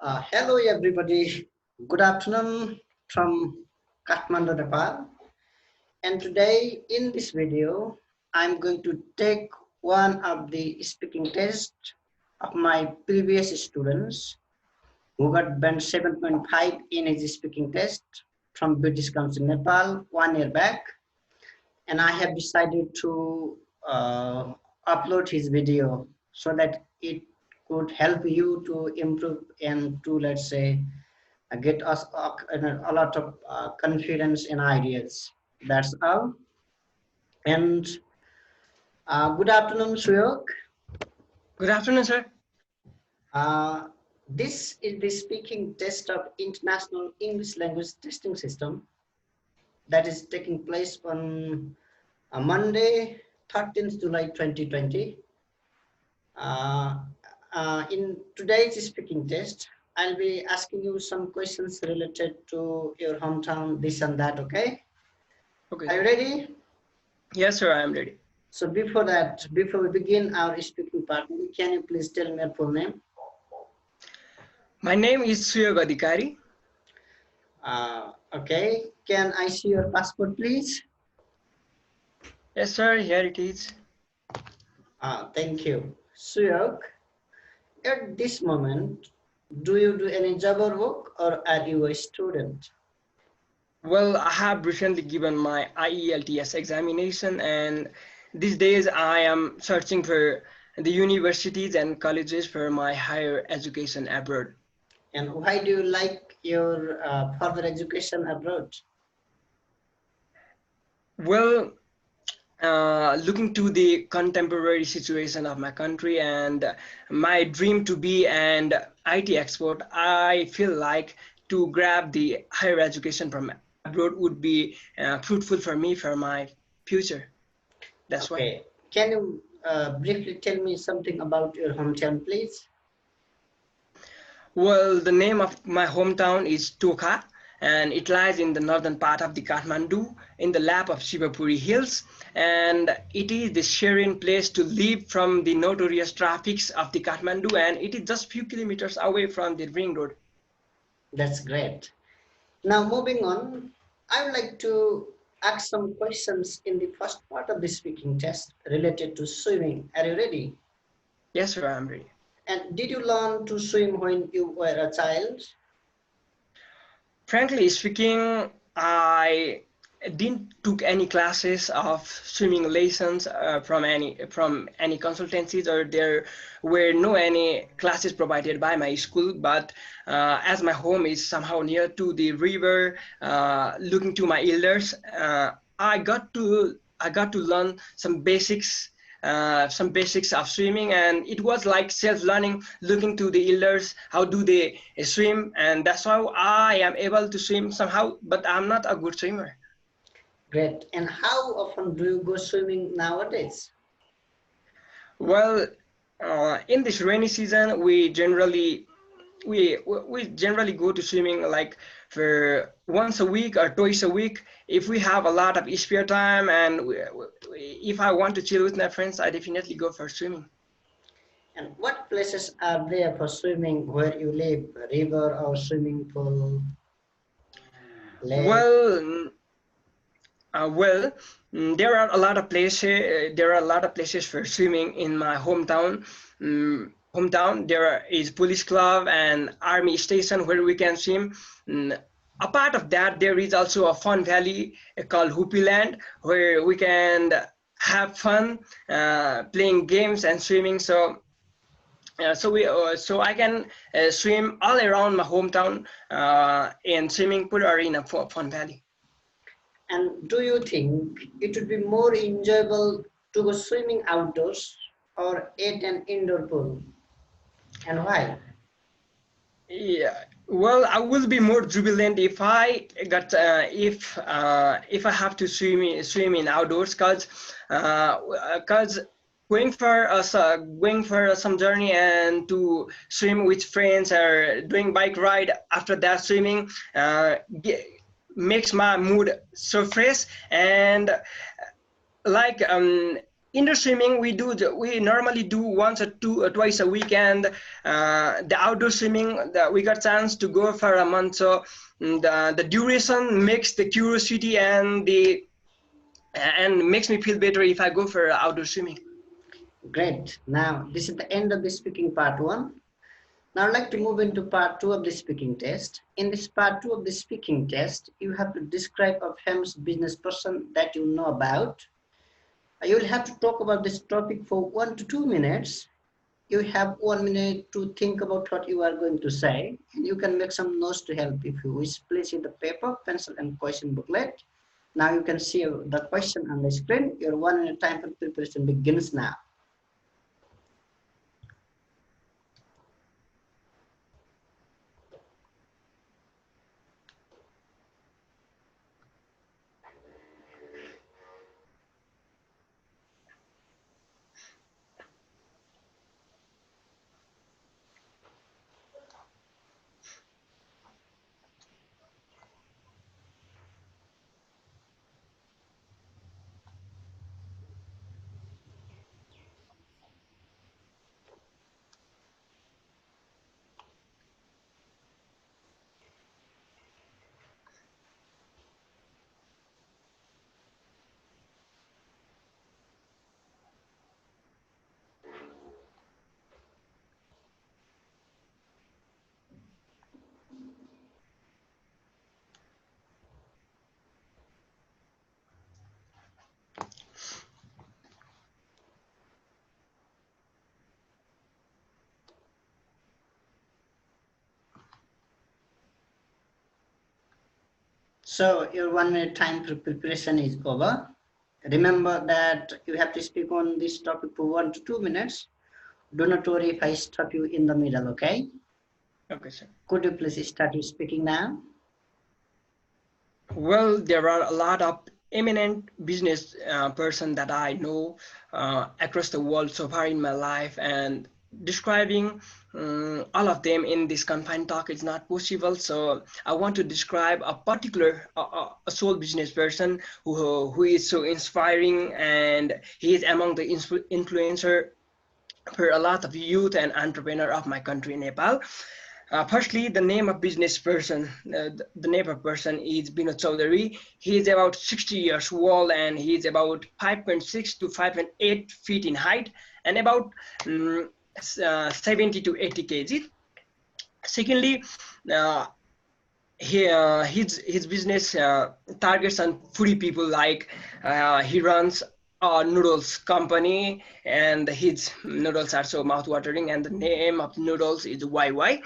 Hello everybody, good afternoon from Kathmandu, Nepal. And today in this video, I'm going to take one of the speaking tests of my previous students who got band 7.5 in his speaking test from British Council, Nepal 1 year back. And I have decided to upload his video so that it could help you to improve and to, let's say, get us a lot of confidence and ideas. That's all. And good afternoon, Suyog. Good afternoon, sir. Uh, this is the speaking test of International English Language Testing System that is taking place on Monday, 13th July 2020. In today's speaking test, I'll be asking you some questions related to your hometown, this and that, okay? Okay. Are you ready? Yes, sir, I am ready. So before we begin our speaking part, can you please tell me your full name? My name is Suyog Adhikari. Okay. Can I see your passport, please? Yes, sir, here it is. Thank you. Suyog, at this moment, do you do any job or work, or are you a student? Well, I have recently given my IELTS examination, and these days I am searching for the universities and colleges for my higher education abroad. And why do you like your further education abroad? Well, looking to the contemporary situation of my country and my dream to be an IT expert, I feel like to grab the higher education from abroad would be fruitful for me for my future. That's why. Okay. Can you briefly tell me something about your hometown, please? Well, the name of my hometown is Tokha, and it lies in the northern part of the Kathmandu in the lap of Shivapuri Hills, and it is the serene place to live from the notorious traffics of the Kathmandu, and it is just few kilometers away from the ring road. That's great. Now moving on, I would like to ask some questions in the first part of the speaking test related to swimming. Are you ready? Yes, sir, I'm ready. And did you learn to swim when you were a child? Frankly speaking, I didn't took any classes of swimming lessons from any consultancies, or there were no any classes provided by my school. But as my home is somehow near to the river, looking to my elders, I got to learn some basics of swimming, and it was like self-learning, looking to the elders how do they swim, and that's how I am able to swim somehow, but I'm not a good swimmer. Great. And how often do you go swimming nowadays? Well, in this rainy season we generally go to swimming like for once a week or twice a week. If we have a lot of spare time, and if I want to chill with my friends, I definitely go for swimming. And what places are there for swimming where you live? River or swimming pool, lake? Well, there are a lot of places. There are a lot of places for swimming in my hometown. There is police club and army station where we can swim. Apart of that, there is also a fun valley called Hoopy Land where we can have fun playing games and swimming. So I can swim all around my hometown in swimming pool or in a fun valley. And do you think it would be more enjoyable to go swimming outdoors or at an indoor pool? And why? Yeah, well, I will be more jubilant if I got if I have to swim in outdoors, cause going for some journey and to swim with friends or doing bike ride after that swimming makes my mood so fresh, and like indoor swimming we normally do once or twice a week, and the outdoor swimming we got chance to go for a month. So the duration makes the curiosity and makes me feel better if I go for outdoor swimming. Great. Now, this is the end of the speaking part one. Now, I'd like to move into part two of the speaking test. In this part two of the speaking test, you have to describe a famous business person that you know about. You will have to talk about this topic for 1 to 2 minutes. You have 1 minute to think about what you are going to say, and you can make some notes to help if you wish. Please see the paper, pencil, and question booklet. Now you can see the question on the screen. Your 1 minute time for preparation begins now. So your 1 minute time for preparation is over. Remember that you have to speak on this topic for 1 to 2 minutes. Do not worry if I stop you in the middle, okay? Okay, sir. Could you please start your speaking now? Well, there are a lot of eminent business person that I know across the world so far in my life, and describing all of them in this confined talk is not possible. So I want to describe a particular a sole business person who is so inspiring, and he is among the influencer for a lot of youth and entrepreneur of my country, Nepal. Firstly, the name of business person, the name of person is Binod Chaudhary. He is about 60 years old, and he is about 5.6 to 5.8 feet in height, and about 70 to 80 kg. Secondly, his business targets on foodie people, like he runs a noodles company, and his noodles are so mouth-watering, and the name of noodles is YY.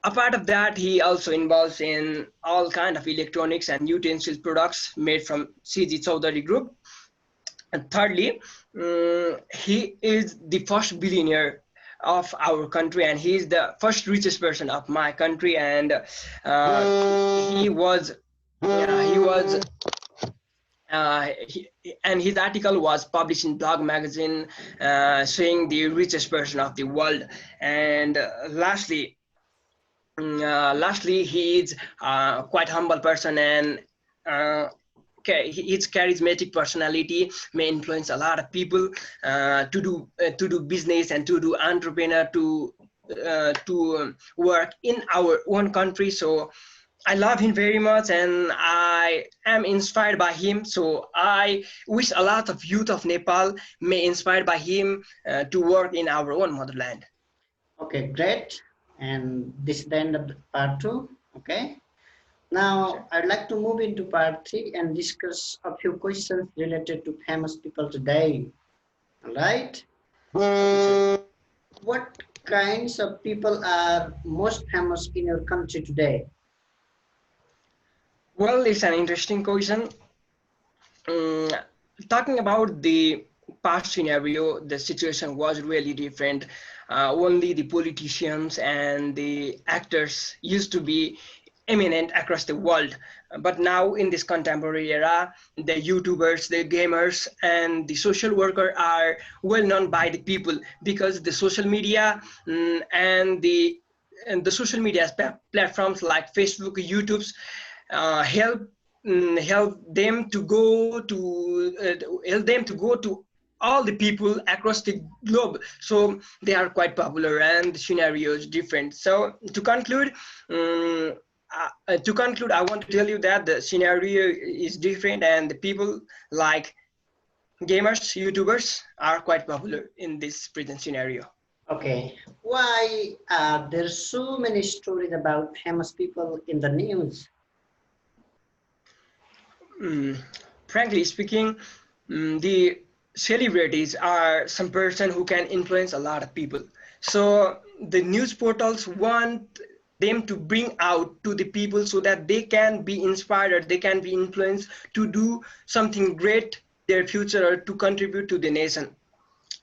Apart of that, he also involves in all kind of electronics and utensil products made from CG Chaudhary Group. And thirdly, he is the first billionaire of our country, and he is the first richest person of my country. And he was and his article was published in blog magazine, saying the richest person of the world. And lastly, he is quite humble person, and his charismatic personality may influence a lot of people to do business and to do entrepreneur, to work in our own country. So I love him very much, and I am inspired by him. So I wish a lot of youth of Nepal may inspired by him to work in our own motherland. Okay, great. And this is the end of the part two. Okay. Now, sure. I'd like to move into part three and discuss a few questions related to famous people today. All right. What kinds of people are most famous in your country today? Well, it's an interesting question. Talking about the past scenario, the situation was really different. Only the politicians and the actors used to be eminent across the world. But now in this contemporary era, the YouTubers, the gamers, and the social worker are well known by the people, because the social media and the social media platforms like Facebook, YouTube's help them to go to all the people across the globe. So they are quite popular and the scenario is different. So to conclude, I want to tell you that the scenario is different and the people like gamers, YouTubers are quite popular in this present scenario. Okay, why are there so many stories about famous people in the news? Frankly speaking, the celebrities are some person who can influence a lot of people. So the news portals want them to bring out to the people so that they can be inspired, they can be influenced to do something great their future or to contribute to the nation.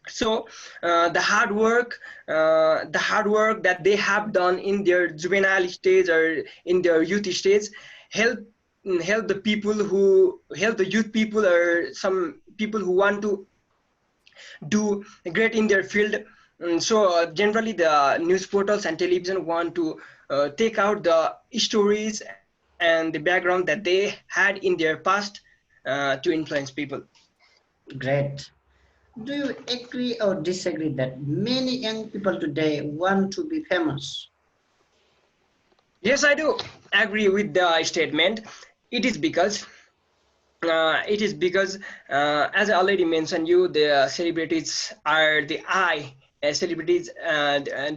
So the hard work that they have done in their juvenile stage or in their youth stage help help the people who help the youth people or some people who want to do great in their field. So generally the news portals and television want to take out the stories and the background that they had in their past to influence people. Great. Do you agree or disagree that many young people today want to be famous? Yes, I do agree with the statement. It is because as I already mentioned you, the celebrities are the eye. Celebrities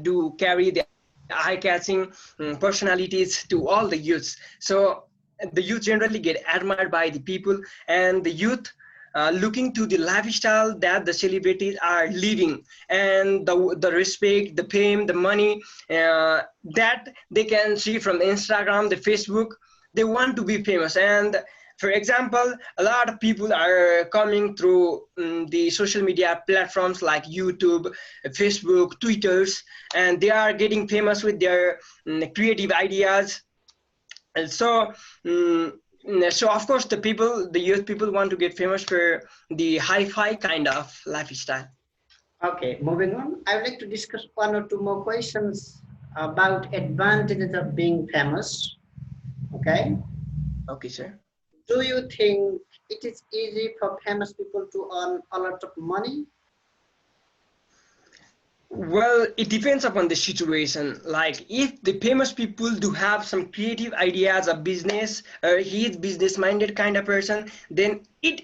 do carry the eye-catching personalities to all the youths. So the youth generally get admired by the people, and the youth looking to the lifestyle that the celebrities are living, and the respect, the fame, the money that they can see from Instagram, the Facebook. They want to be famous, and for example, a lot of people are coming through the social media platforms like YouTube, Facebook, Twitters, and they are getting famous with their creative ideas. And so of course the youth people want to get famous for the hi-fi kind of lifestyle. Okay, moving on. I would like to discuss one or two more questions about advantages of being famous. Okay. Okay, sir. Do you think it is easy for famous people to earn a lot of money? Well, it depends upon the situation. Like if the famous people do have some creative ideas of business, or he is business-minded kind of person, then it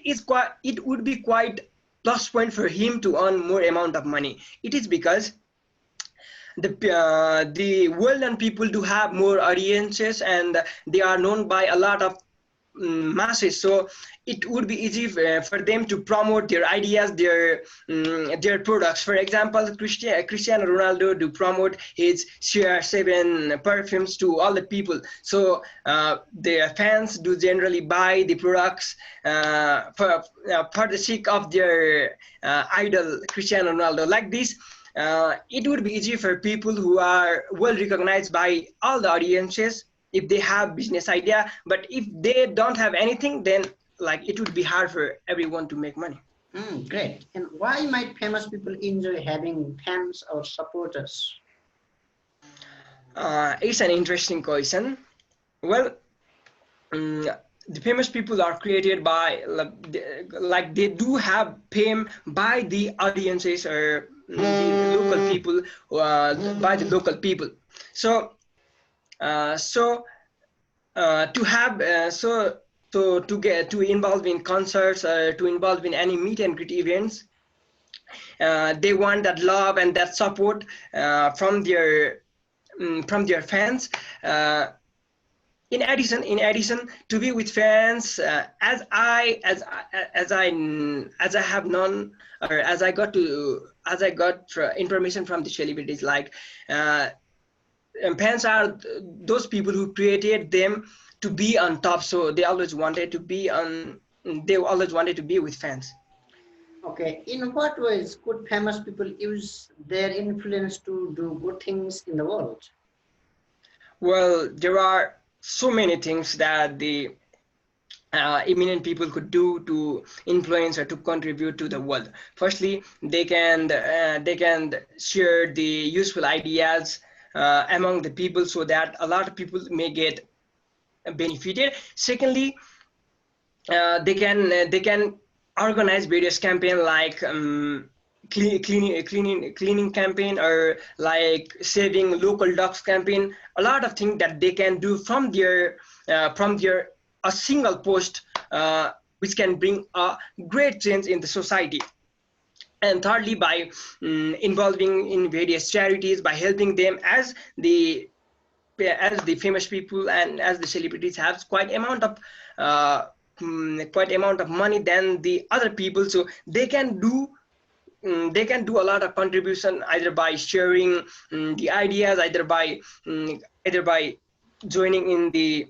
would be quite plus point for him to earn more amount of money. It is because the well-known people do have more audiences and they are known by a lot of masses, so it would be easy for them to promote their ideas, their products. For example, Cristiano Ronaldo do promote his CR7 perfumes to all the people, so their fans do generally buy the products for the sake of their idol Cristiano Ronaldo. Like this, it would be easy for people who are well recognized by all the audiences if they have business idea, but if they don't have anything, then like it would be hard for everyone to make money. Great. And why might famous people enjoy having fans or supporters? It's an interesting question. Well, the famous people are created by like they do have fame by the audiences or the local people, by the local people. So to have to get to involve in concerts, to involve in any meet and greet events, they want that love and that support from their fans. In addition, to be with fans, as I have known, or as I got information from the celebrities, like and fans are those people who created them to be on top, so they always wanted to be with fans. Okay, in what ways could famous people use their influence to do good things in the world? Well, there are so many things that the eminent people could do to influence or to contribute to the world. Firstly, they can share the useful ideas among the people so that a lot of people may get benefited. Secondly, they can organize various campaign like cleaning campaign, or like saving local dogs campaign. A lot of things that they can do from their a single post, which can bring a great change in the society. And thirdly, by involving in various charities, by helping them, as the famous people and as the celebrities have uh, quite amount of money than the other people, so they can do a lot of contribution, either by sharing the ideas, either by joining in the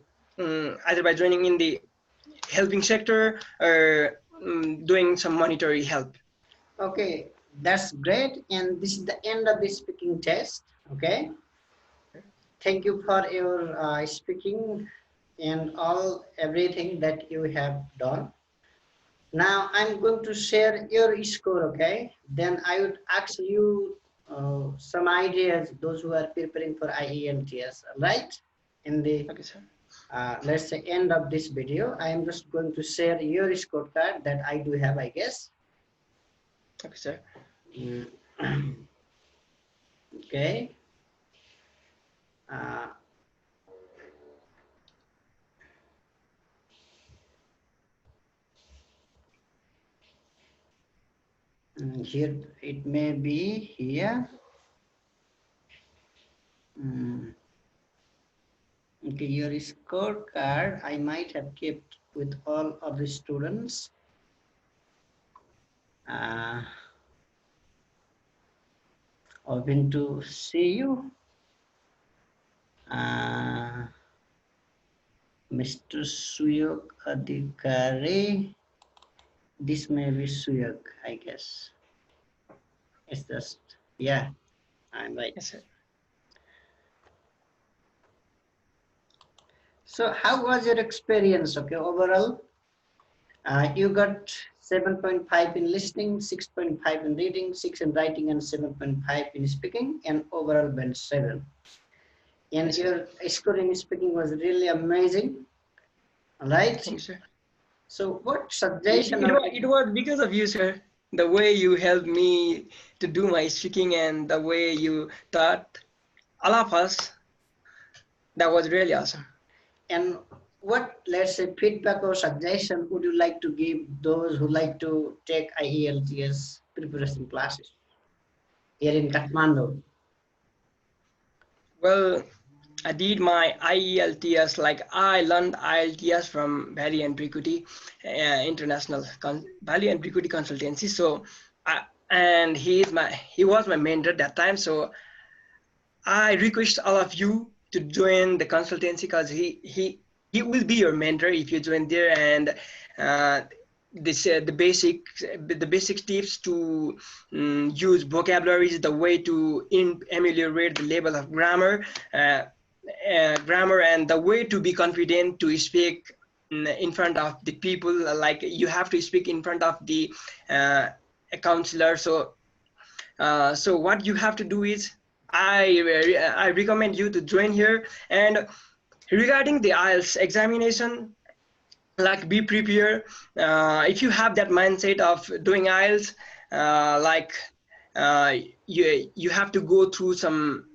helping sector, or doing some monetary help. Okay, that's great. And this is the end of the speaking test. Okay. Thank you for your speaking and everything that you have done. Now I'm going to share your score, okay? Then I would ask you some ideas, those who are preparing for IELTS, right? In the, Okay, sir. let's say, end of this video, I am just going to share your scorecard that I do have, I guess. Okay, sir. Okay. Here it may be here. Okay, your scorecard I might have kept with all of the students. Open to see you. Mr. Suyog Adhikari. This may be Suyog, I guess. It's just, yeah, I'm right. Yes, sir. So how was your experience, okay, overall? You got 7.5 in listening, 6.5 in reading, 6 in writing, and 7.5 in speaking, and overall band 7. And yes, your score in speaking was really amazing. All right. Thank you, sir. So what suggestion? It was because of you, sir. The way you helped me to do my speaking and the way you taught all of us, that was really awesome. And what, let's say, feedback or suggestion would you like to give those who like to take IELTS preparation classes here in Kathmandu? Well, I did my IELTS, like I learned IELTS from Valley and Brickuti Valley and Brickuti Consultancy. So, and he was my mentor that time. So I request all of you to join the consultancy, because he will be your mentor if you join there. And the basic tips to use vocabularies, the way to ameliorate the level of grammar, and the way to be confident to speak in front of the people. Like you have to speak in front of the a counselor. So what you have to do is, I recommend you to join here. And regarding the IELTS examination, like be prepared. If you have that mindset of doing IELTS, you have to go through some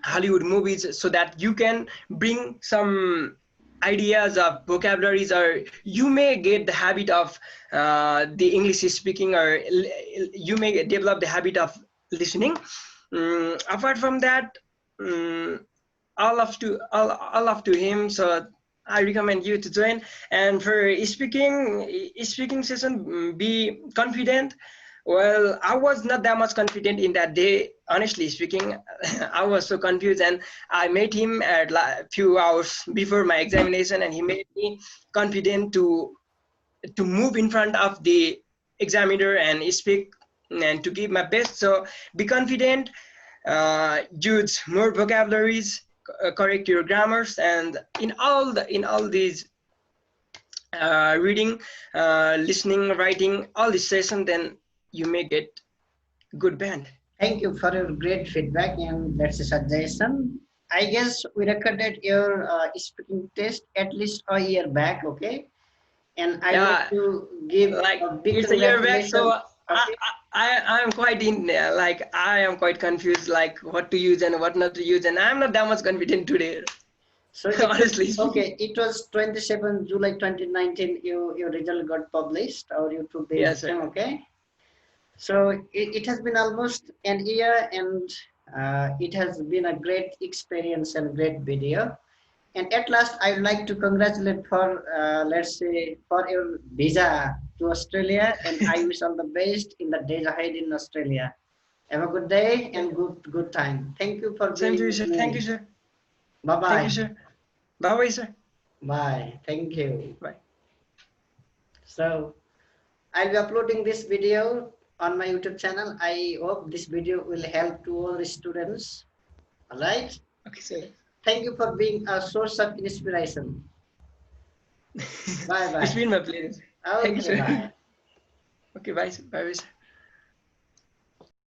Hollywood movies so that you can bring some ideas of vocabularies, or you may get the habit of the English speaking, or you may develop the habit of listening. Apart from that, all up to him. So I recommend you to join. And for speaking session, be confident. Well, I was not that much confident in that day, honestly speaking. I was so confused, and I met him at a few hours before my examination, and he made me confident to move in front of the examiner and speak and to give my best. So be confident, use more vocabularies, correct your grammars, and in all these reading, listening, writing, all this session, then you may get good band. Thank you for your great feedback, and that's a suggestion. I guess we recorded your speaking test at least a year back, okay? And I Yeah, want to give like a big it's a year back, so congratulations. Okay. I'm quite in there. Like I am quite confused, like what to use and what not to use, and I'm not that much confident today. So it was Honestly speaking. okay. It was 27 July 2019. Your result got published, or you took the Yes, sir. exam. Okay. So it has been almost an year, and it has been a great experience and great video. And at last, I would like to congratulate for, let's say, for your visa to Australia, and I wish all the best in the days ahead in Australia. Have a good day and good time. Thank you for Same to being you, with sir. Thank you, me. sir. Bye Thank you, bye. sir. Bye bye, sir. Bye. Thank you. Bye. So I'll be uploading this video on my YouTube channel. I hope this video will help to all the students. All right. Okay, sir. Thank you for being a source of inspiration. Bye It's bye. been my pleasure. Thank you, Okay. sir. Bye. Okay, bye, sir. Bye, bye, sir.